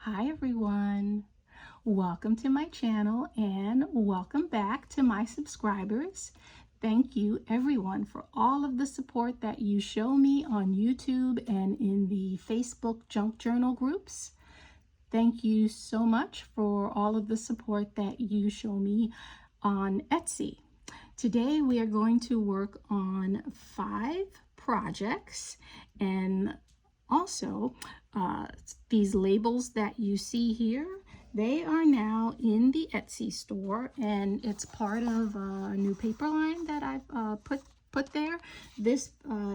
Hi everyone, welcome to my channel and welcome back to my subscribers. Thank you everyone for all of the support that you show me on YouTube and in the Facebook junk journal groups. Thank you so much for all of the support that you show me on Etsy. Today we are going to work on 5 projects, and also these labels that you see here, they are now in the Etsy store, and it's part of a new paper line that I've put there. This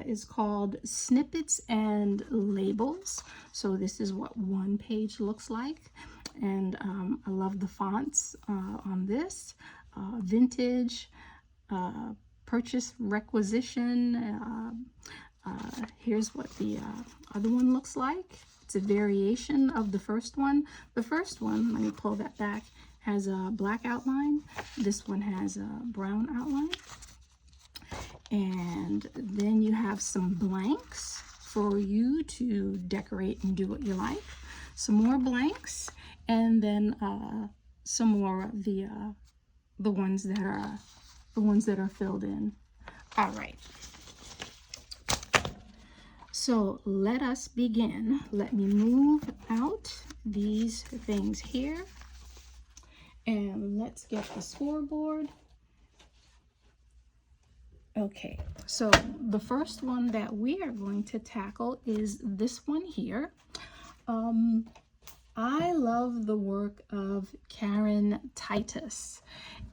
is called Snippets and Labels. So this is what one page looks like, and I love the fonts on this. Vintage, purchase requisition. Here's what the other one looks like. It's a variation of the first one. The first one, let me pull that back, has a black outline. This one has a brown outline. And then you have some blanks for you to decorate and do what you like. Some more blanks, and then some more of the ones that are filled in. All right. So let us begin. Let me move out these things here, and let's get the scoreboard. Okay, so the first one that we are going to tackle is this one here. I love the work of Karen Titus,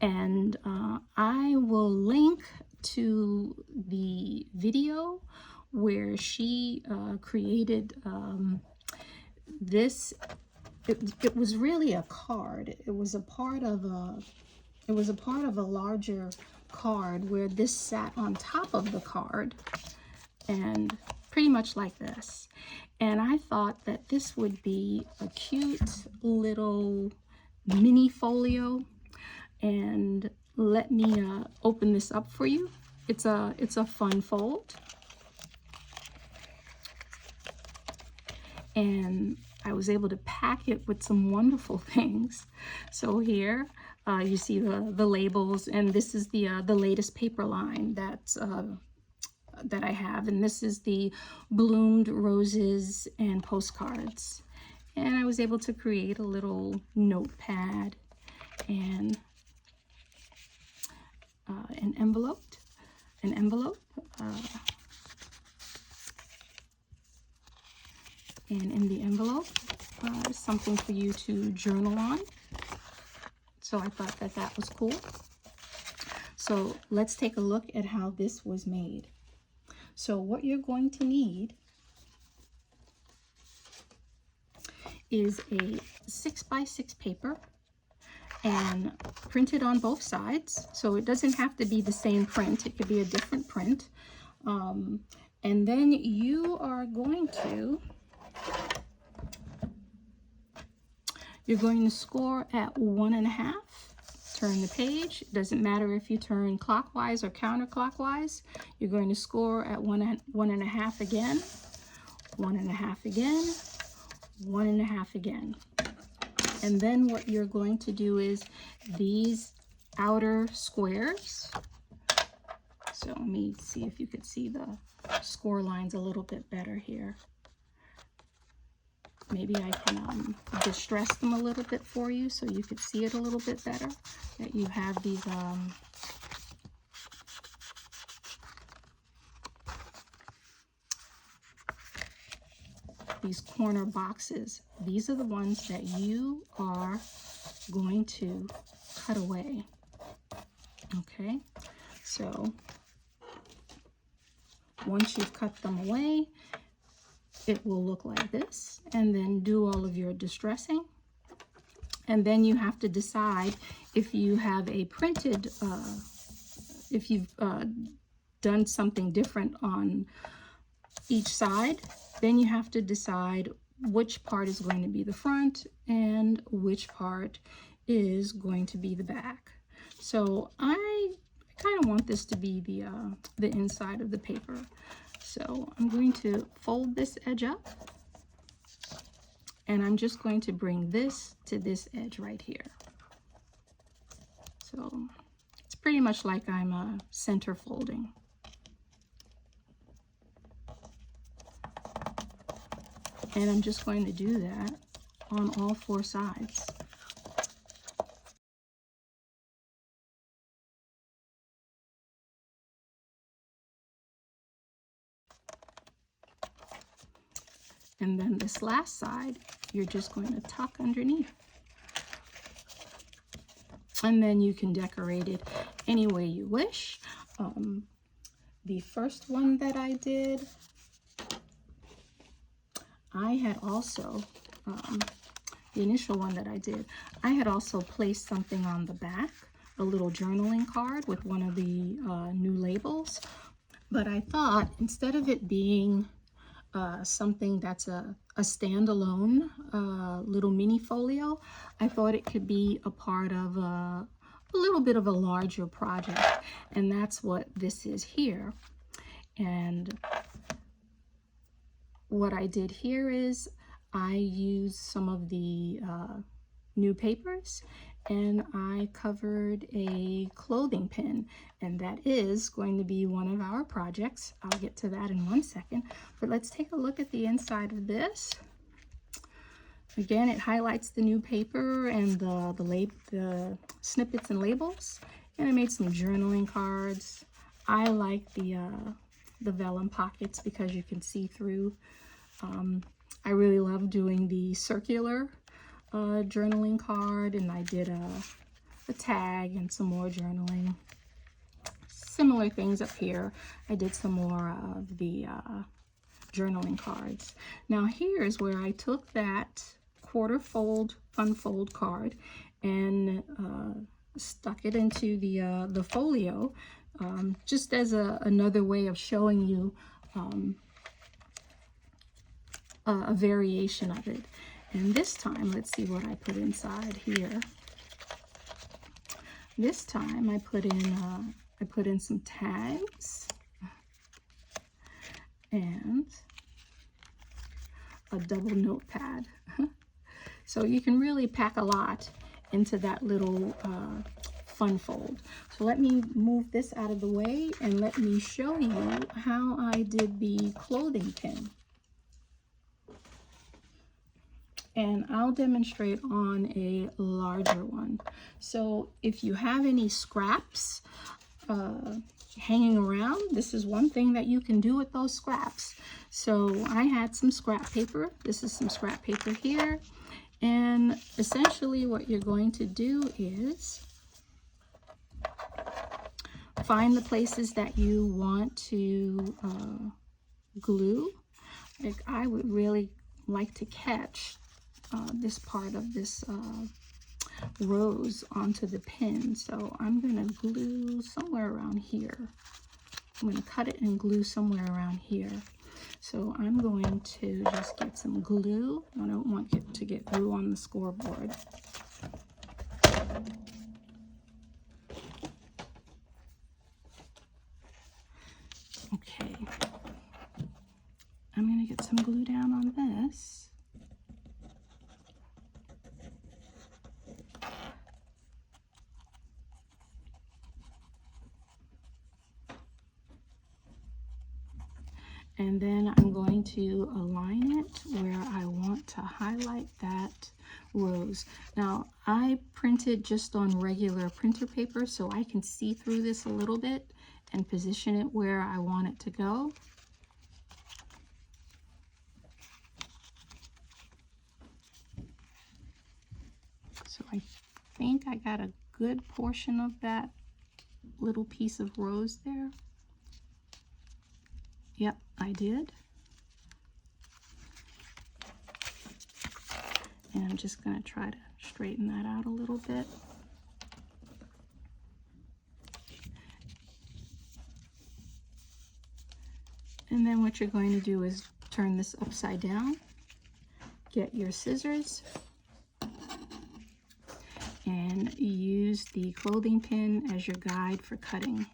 and I will link to the video where she created this. It was really a card. It was a part of a larger card where this sat on top of the card, and pretty much like this. And I thought that this would be a cute little mini folio. And let me open this up for you. It's a fun fold. And I was able to pack it with some wonderful things. So here you see the labels, and this is the latest paper line that I have, and this is the bloomed roses and postcards. And I was able to create a little notepad and an envelope. And in the envelope, something for you to journal on. So I thought that that was cool. So let's take a look at how this was made. So what you're going to need is a 6x6 paper, and printed on both sides. So it doesn't have to be the same print. It could be a different print. And then you are going to score at 1.5. Turn the page. It doesn't matter if you turn clockwise or counterclockwise. You're going to score at 1.5 again, 1.5 again, 1.5 again. And then what you're going to do is these outer squares. So let me see if you could see the score lines a little bit better here. Maybe I can distress them a little bit for you so you could see it a little bit better. That you have these corner boxes. These are the ones that you are going to cut away. Okay, so once you've cut them away, it will look like this, and then do all of your distressing. And then you have to decide if you have a printed, if you've done something different on each side, then you have to decide which part is going to be the front and which part is going to be the back. So I kind of want this to be the inside of the paper. So I'm going to fold this edge up, And I'm just going to bring this to this edge right here. So it's pretty much like I'm center folding. And I'm just going to do that on all 4 sides. And then this last side, you're just going to tuck underneath. And then you can decorate it any way you wish. The first one that I did, I had also, the initial one that I did, I had also placed something on the back, a little journaling card with one of the new labels. But I thought instead of it being something that's a standalone little mini folio, I thought it could be a part of a little bit of a larger project, and that's what this is here. And what I did here is I used some of the new papers, and I covered a clothing pin, and that is going to be one of our projects. I'll get to that in 1 second, but let's take a look at the inside of this. Again, it highlights the new paper and the snippets and labels, and I made some journaling cards. I like the vellum pockets because you can see through. I really love doing the circular journaling card, and I did a tag and some more journaling. Similar things up here. I did some more of the journaling cards. Now here's where I took that quarter fold fun fold card and stuck it into the folio, just as another way of showing you a variation of it. And this time, let's see what I put inside here. This time I put in some tags and a double notepad. So you can really pack a lot into that little fun fold. So let me move this out of the way and let me show you how I did the clothing pin. And I'll demonstrate on a larger one. So if you have any scraps hanging around, this is one thing that you can do with those scraps. So I had some scrap paper. This is some scrap paper here. And essentially what you're going to do is find the places that you want to glue. Like I would really like to catch this part of this rose onto the pin. So I'm going to glue somewhere around here. I'm going to cut it and glue somewhere around here. So I'm going to just get some glue. I don't want it to get glue on the scoreboard. Okay. I'm going to get some glue down on this. And then I'm going to align it where I want to highlight that rose. Now, I printed just on regular printer paper, so I can see through this a little bit and position it where I want it to go. So I think I got a good portion of that little piece of rose there. Yep, I did. And I'm just going to try to straighten that out a little bit. And then what you're going to do is turn this upside down, get your scissors, and use the clothing pin as your guide for cutting.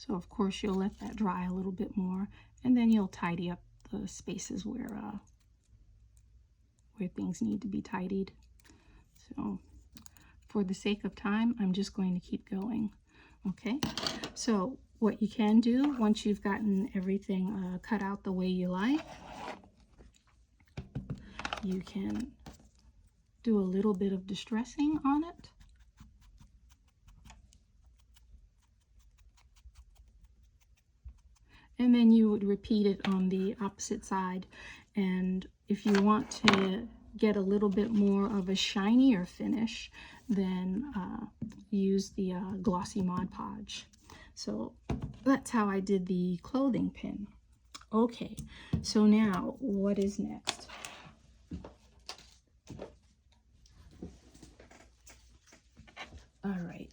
So of course you'll let that dry a little bit more, and then you'll tidy up the spaces where things need to be tidied. So for the sake of time, I'm just going to keep going. Okay, so what you can do once you've gotten everything cut out the way you like, you can do a little bit of distressing on it. And then you would repeat it on the opposite side. And if you want to get a little bit more of a shinier finish, then use the glossy Mod Podge. So that's how I did the clothing pin. Okay, so now what is next? All right.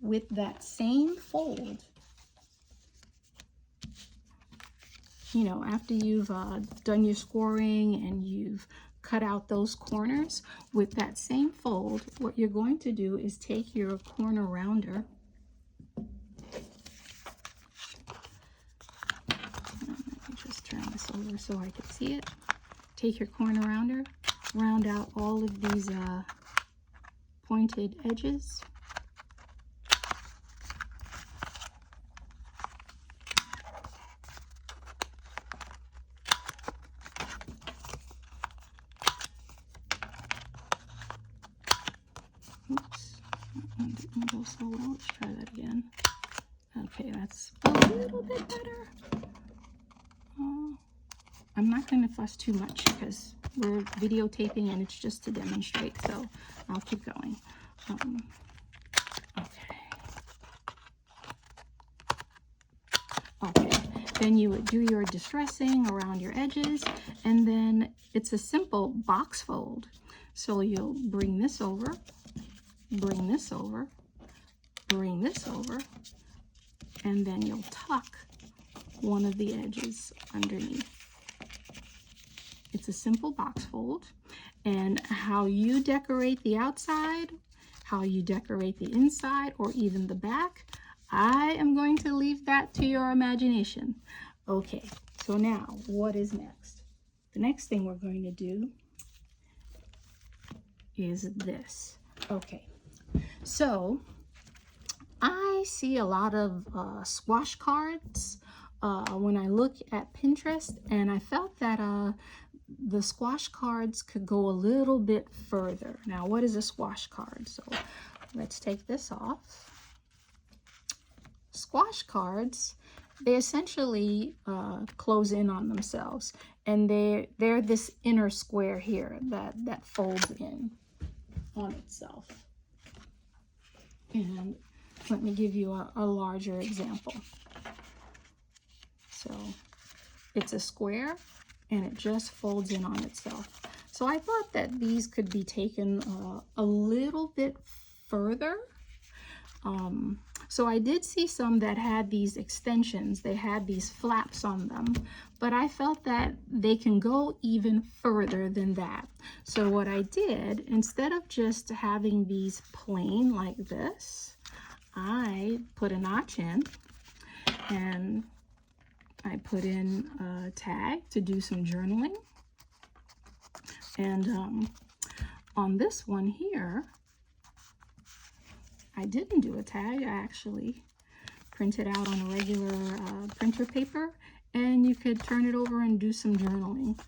With that same fold, you know, after you've done your scoring and you've cut out those corners, with that same fold, what you're going to do is take your corner rounder. Let me just turn this over so I can see it. Take your corner rounder, round out all of these pointed edges. Oops, that one didn't go so well. Let's try that again. Okay, that's a little bit better. I'm not going to fuss too much because we're videotaping and it's just to demonstrate, so I'll keep going. Okay, then you would do your distressing around your edges, and then it's a simple box fold. So you'll bring this over, bring this over, bring this over, and then you'll tuck one of the edges underneath. It's a simple box fold, and how you decorate the outside, how you decorate the inside, or even the back, I am going to leave that to your imagination. Okay, so now what is next? The next thing we're going to do is this. Okay, so I see a lot of squash cards when I look at Pinterest, and I felt that the squash cards could go a little bit further. Now, what is a squash card? So let's take this off. Squash cards, they essentially close in on themselves, and they're this inner square here that folds in on itself. And let me give you a larger example. So it's a square and it just folds in on itself. So I thought that these could be taken a little bit further. So I did see some that had these extensions, they had these flaps on them, but I felt that they can go even further than that. So what I did, instead of just having these plain like this, I put a notch in, and I put in a tag to do some journaling. And on this one here, I didn't do a tag. I actually printed out on a regular printer paper, and you could turn it over and do some journaling.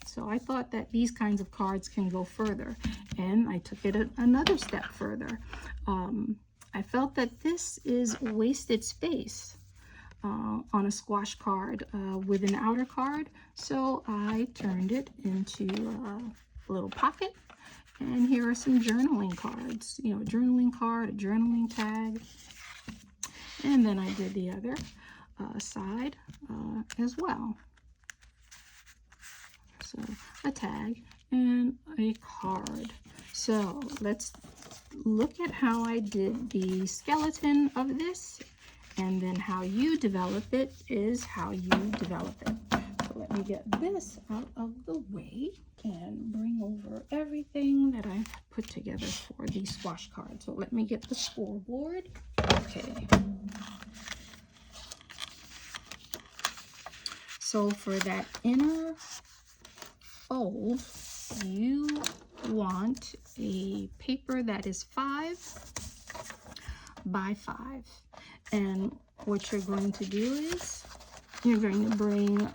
So I thought that these kinds of cards can go further, and I took it another step further. I felt that this is wasted space on a squash card with an outer card, so I turned it into a little pocket. And here are some journaling cards, you know, a journaling card, a journaling tag. And then I did the other side as well. So a tag and a card. So let's look at how I did the skeleton of this, and then how you develop it is how you develop it. So let me get this out of the way and bring over everything that I've put put together for these squash cards. So let me get the scoreboard. Okay. So for that inner fold, you want a paper that is 5 by 5. And what you're going to do is you're going to bring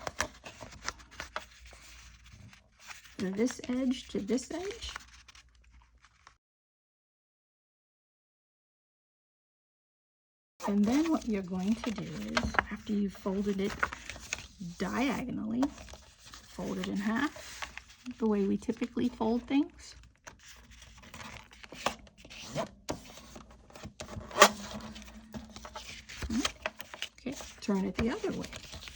this edge to this edge. And then what you're going to do is, after you've folded it diagonally, fold it in half, the way we typically fold things. Okay, turn it the other way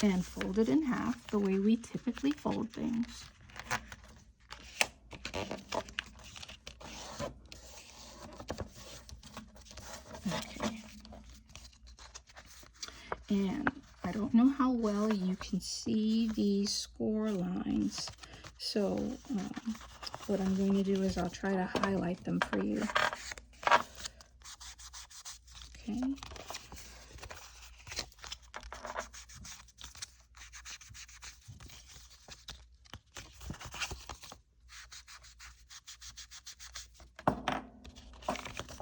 and fold it in half, the way we typically fold things. Okay. And I don't know how well you can see these score lines, so what I'm going to do is I'll try to highlight them for you. Okay.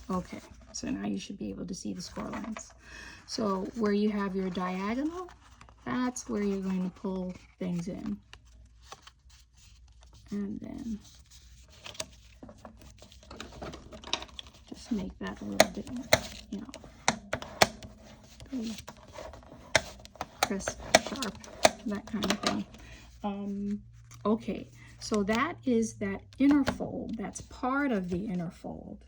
Okay, so now you should be able to see the score lines. So where you have your diagonal, that's where you're going to pull things in. And then just make that a little bit, you know, pretty crisp, sharp, that kind of thing. Okay, so that is that inner fold. That's part of the inner fold.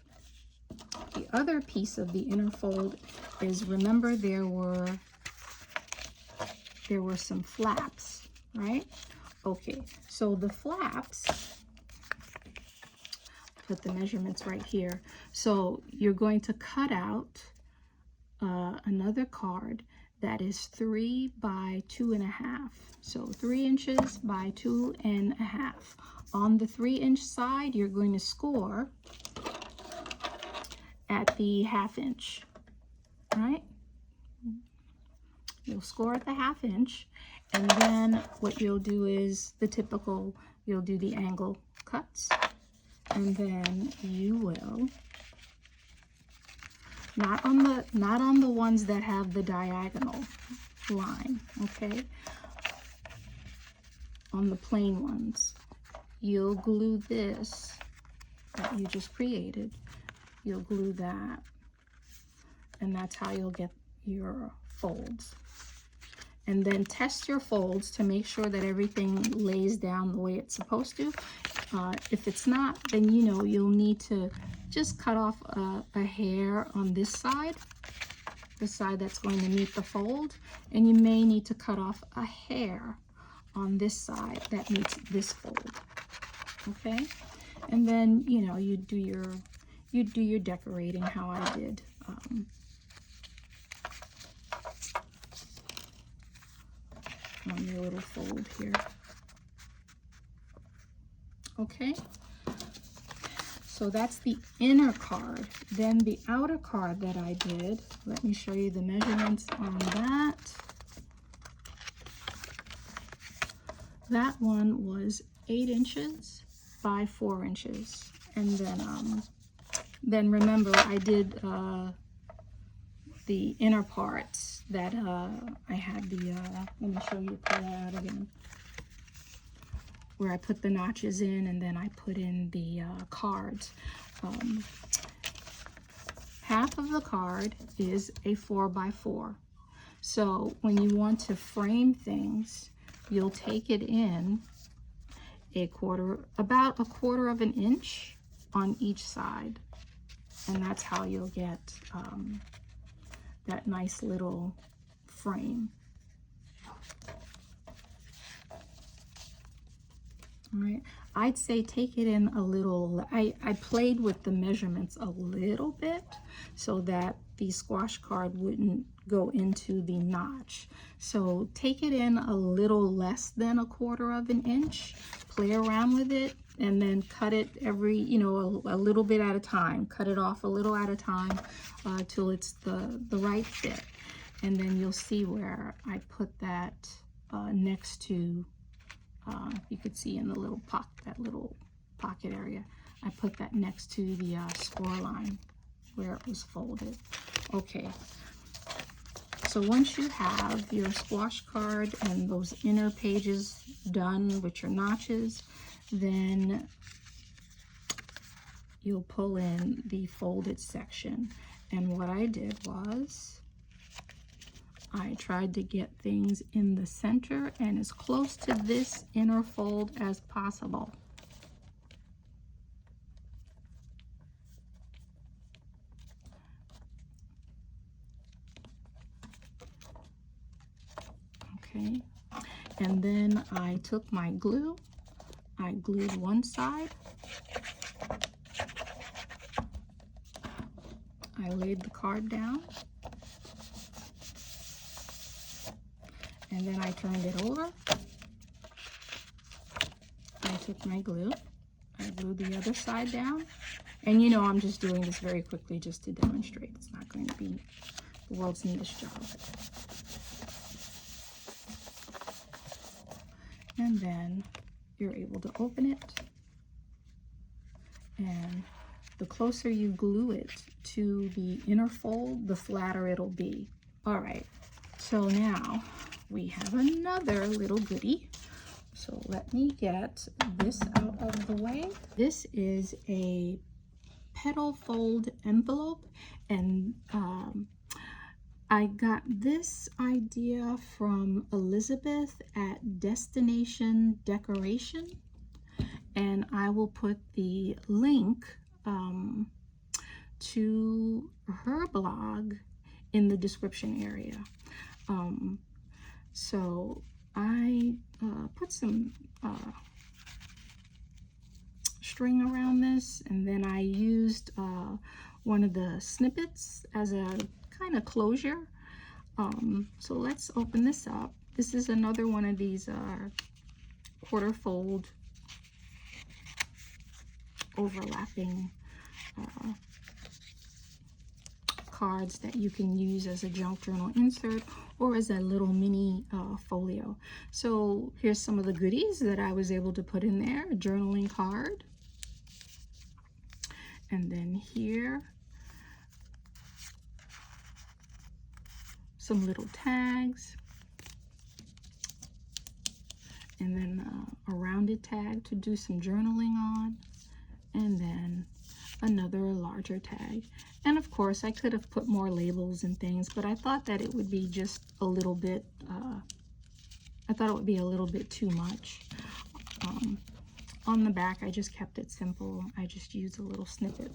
The other piece of the inner fold is, remember, there were some flaps, right? Okay, so the flaps, put the measurements right here. So you're going to cut out another card that is 3 by 2.5. So 3 inches by 2.5. On the 3-inch side, you're going to score at the 1/2 inch, right? You'll score at the 1/2 inch, and then what you'll do is the typical, you'll do the angle cuts, and then you will, not on the ones that have the diagonal line, okay? On the plain ones, you'll glue this that you just created. You'll glue that, and that's how you'll get your folds. And then test your folds to make sure that everything lays down the way it's supposed to. If it's not, then you know you'll need to just cut off a hair on this side, the side that's going to meet the fold, and you may need to cut off a hair on this side that meets this fold. Okay, and then you know you do your decorating how I did. On your little fold here. Okay, so that's the inner card. Then the outer card that I did, let me show you the measurements on that. That one was 8 inches by 4 inches. And then remember I did the inner parts that I had the, let me show you, pull that out again, where I put the notches in and then I put in the cards. Half of the card is a 4 by 4. So when you want to frame things, you'll take it in about a quarter of an inch on each side. And that's how you'll get that nice little frame. All right, I'd say take it in a little, I played with the measurements a little bit so that the squash card wouldn't go into the notch. So take it in a little less than a quarter of an inch, play around with it, and then cut it every, you know, a little bit at a time. Cut it off a little at a time till it's the right fit. And then you'll see where I put that next to, you could see in the little that little pocket area, I put that next to the score line where it was folded. Okay, so once you have your squash card and those inner pages done with your notches, then you'll pull in the folded section. And what I did was I tried to get things in the center and as close to this inner fold as possible. Okay, and then I took my glue, I glued one side, I laid the card down, and then I turned it over. I took my glue, I glued the other side down, and you know I'm just doing this very quickly just to demonstrate. It's not going to be the world's neatest job. And then you're able to open it, and the closer you glue it to the inner fold, the flatter it'll be. All right, so now we have another little goodie. So let me get this out of the way. This is a petal fold envelope, and I got this idea from Elizabeth at Destination Decoration, and I will put the link to her blog in the description area. So I put some string around this, and then I used one of the snippets as a kind of closure. So let's open this up. This is another one of these quarter fold overlapping cards that you can use as a junk journal insert or as a little mini folio. So here's some of the goodies that I was able to put in there. A journaling card, and then here some little tags, and then a rounded tag to do some journaling on, and then another larger tag. And of course I could have put more labels and things, but I thought that it would be just a little bit I thought it would be a little bit too much. On the back I just kept it simple. I just used a little snippet,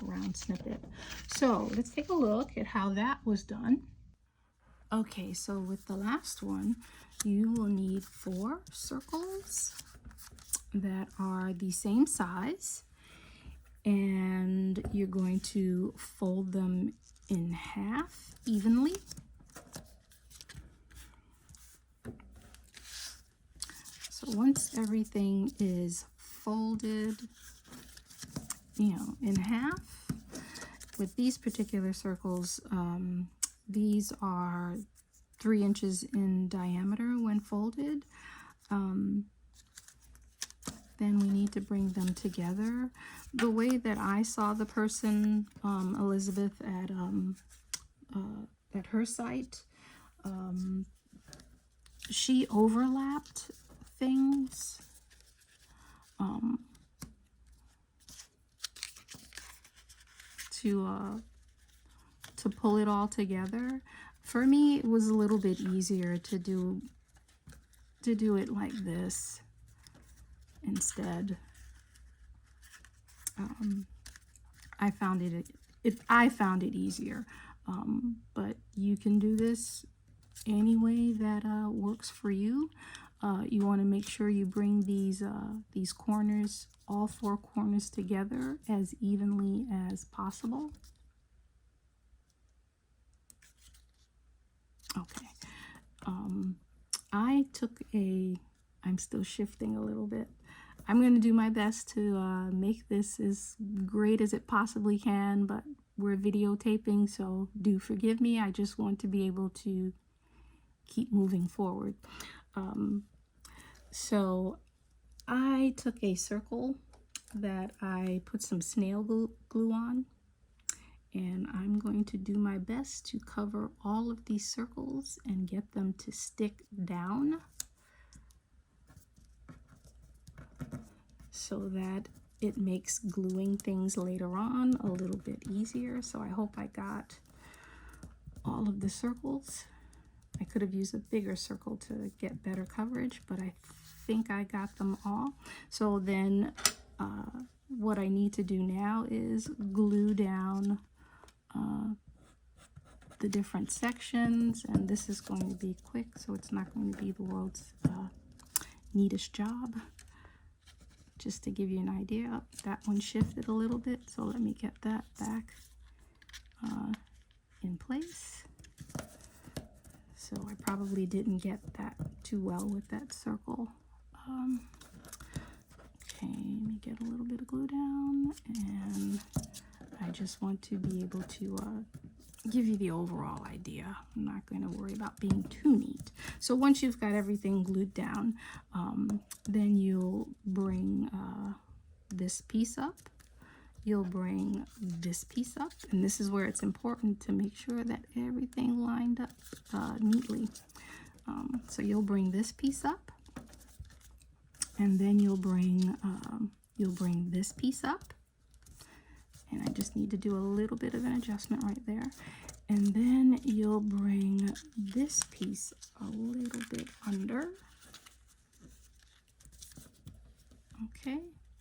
round snippet. So let's take a look at how that was done. Okay, so with the last one, you will need 4 circles that are the same size, and you're going to fold them in half evenly. So once everything is folded, you know, in half, with these particular circles, these are 3 inches in diameter when folded. Then we need to bring them together. The way that I saw the person, Elizabeth, at her site, she overlapped things. To pull it all together. For me, it was a little bit easier to do it like this instead. I found it easier, but you can do this any way that works for you. You want to make sure you bring these corners, all 4 corners together as evenly as possible. Okay, I took I'm still shifting a little bit. I'm going to do my best to make this as great as it possibly can, but we're videotaping, so do forgive me. I just want to be able to keep moving forward. So I took a circle that I put some snail glue on, and I'm going to do my best to cover all of these circles and get them to stick down so that it makes gluing things later on a little bit easier. So I hope I got all of the circles. I could have used a bigger circle to get better coverage, but I think I got them all. So then what I need to do now is glue down the different sections, and this is going to be quick, so it's not going to be the world's neatest job. Just to give you an idea, that one shifted a little bit, so let me get that back in place. So I probably didn't get that too well with that circle. Okay, let me get a little bit of glue down, and I just want to be able to give you the overall idea. I'm not going to worry about being too neat. So once you've got everything glued down, then you'll bring this piece up. You'll bring this piece up, and this is where it's important to make sure that everything lined up neatly. So you'll bring this piece up, and then you'll bring this piece up. And I just need to do a little bit of an adjustment right there. And then you'll bring this piece a little bit under. Okay,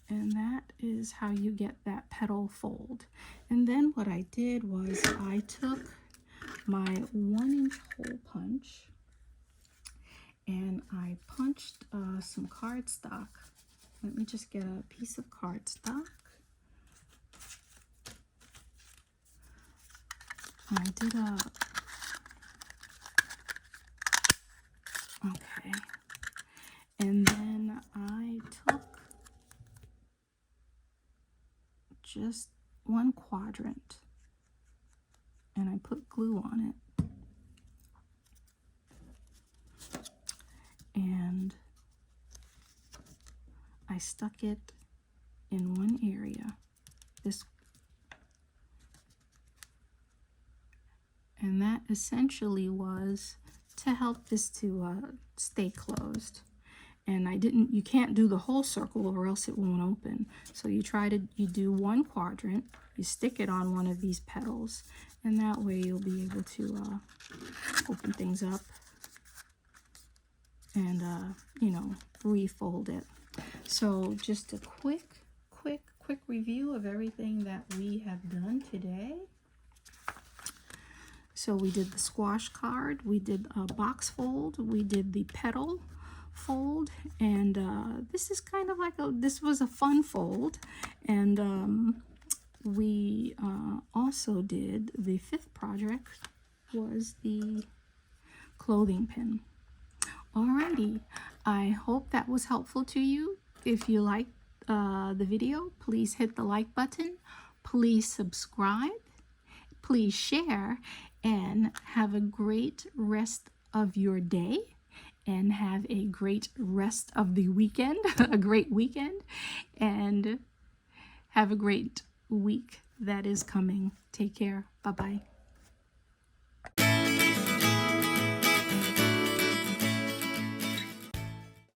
and that is how you get that petal fold. And then what I did was I took my 1-inch hole punch and I punched some cardstock. Let me just get a piece of cardstock. I did okay, and then I took just one quadrant and I put glue on it, and I stuck it in one area, and that essentially was to help this to stay closed. And you can't do the whole circle or else it won't open. So you do one quadrant, you stick it on one of these petals, and that way you'll be able to open things up and, you know, refold it. So just a quick review of everything that we have done today. So we did the squash card, we did a box fold, we did the petal fold, and this is kind of like this was a fun fold. And we also did the 5th project was the clothing pin. Alrighty, I hope that was helpful to you. If you liked the video, please hit the like button, please subscribe, please share, and have a great rest of your day, and have a great rest of the weekend, a great weekend, and have a great week that is coming. Take care. Bye-bye.